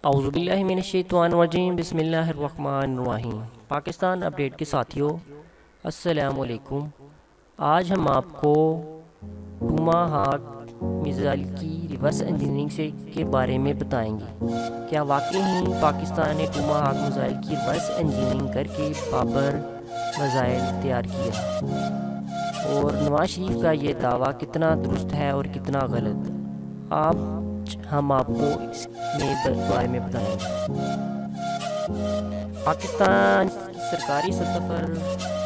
اعوذ باللہ من الشیطان الرجیم، بسم اللہ الرحمن الرحیم۔ پاکستان اپڈیٹ کے ساتھیوں السلام علیکم۔ آج ہم آپ کو ٹوماہاک میزائل کی ریورس انجینئرنگ کے بارے میں بتائیں گے۔ کیا واقعی ہی پاکستان نے ٹوماہاک میزائل کی ریورس انجینئرنگ کر کے بابر میزائل تیار کیا؟ اور نواز شریف کا یہ دعویٰ کتنا درست ہے اور کتنا غلط، ہم آپ کو اس بارے میں بتائیں گے۔ پاکستان سرکاری سطح پر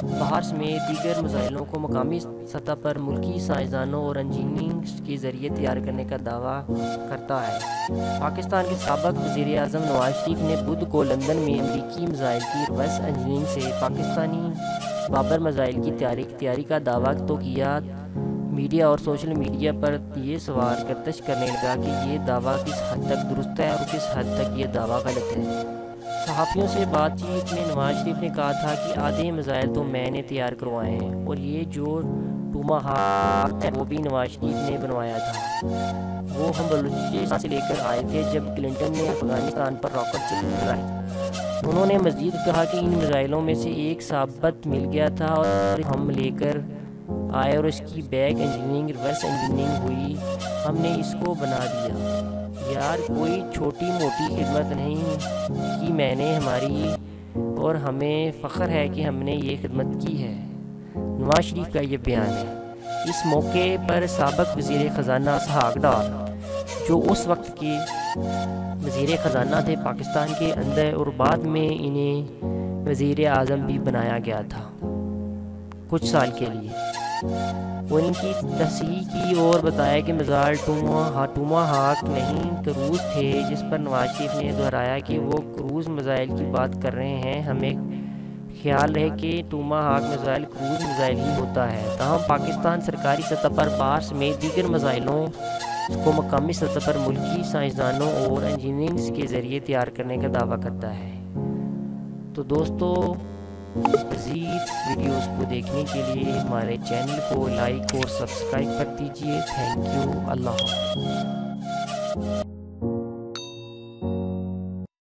بحر سمیت دیگر میزائلوں کو مقامی سطح پر ملکی سائنسدانوں اور انجینئرز کے ذریعے تیار کرنے کا دعویٰ کرتا ہے۔ پاکستان کے سابق وزیر اعظم نواز شریف نے بدھ کو لندن میں امریکی میزائل کی ریورس انجینئرنگ سے پاکستانی بابر میزائل کی تیاری کا دعویٰ تو کیا، میڈیا اور سوشل میڈیا پر یہ سوال گردش کرنے لگا کہ یہ دعویٰ کس حد تک درست ہے اور کس حد تک یہ دعویٰ غلط ہے۔ صحافیوں سے بات چیت میں نواز شریف نے کہا تھا کہ آدھے میزائل تو میں نے تیار کروائے ہیں، اور یہ جو ٹوماہاک ہے وہ بھی نواز شریف نے بنوایا تھا، وہ ہم بلوچستان سے لے کر آئے تھے جب کلنٹن نے افغانستان پر راکٹ چلائے۔ انہوں نے مزید کہا کہ ان میزائلوں میں سے ایک ثابت مل گیا تھا اور ہم لے کر آئے اور اس کی بیک انجینئرنگ ریورس انجینئرنگ ہوئی، ہم نے اس کو بنا دیا۔ یار کوئی چھوٹی موٹی خدمت نہیں کی میں نے ہماری، اور ہمیں فخر ہے کہ ہم نے یہ خدمت کی ہے۔ نواز شریف کا یہ بیان ہے۔ اس موقع پر سابق وزیر خزانہ اسحاق ڈار، جو اس وقت کے وزیر خزانہ تھے پاکستان کے اندر اور بعد میں انہیں وزیر اعظم بھی بنایا گیا تھا کچھ سال کے لیے، وہ ان کی تصحیح کی اور بتایا کہ میزائل ٹوماہاک نہیں کروز تھے، جس پر نواز شریف نے دہرایا کہ وہ کروز میزائل کی بات کر رہے ہیں۔ ہمیں خیال ہے کہ ٹوماہاک میزائل کروز میزائل ہی ہوتا ہے، تاہم پاکستان سرکاری سطح پر بحر سمیت دیگر میزائلوں کو مقامی سطح پر ملکی سائنسدانوں اور انجینئرز کے ذریعے تیار کرنے کا دعویٰ کرتا ہے۔ تو دوستو، مزید ویڈیوز کو دیکھنے کے لیے ہمارے چینل کو لائک اور سبسکرائب کر دیجیے۔ تھینک یو، اللہ حافظ۔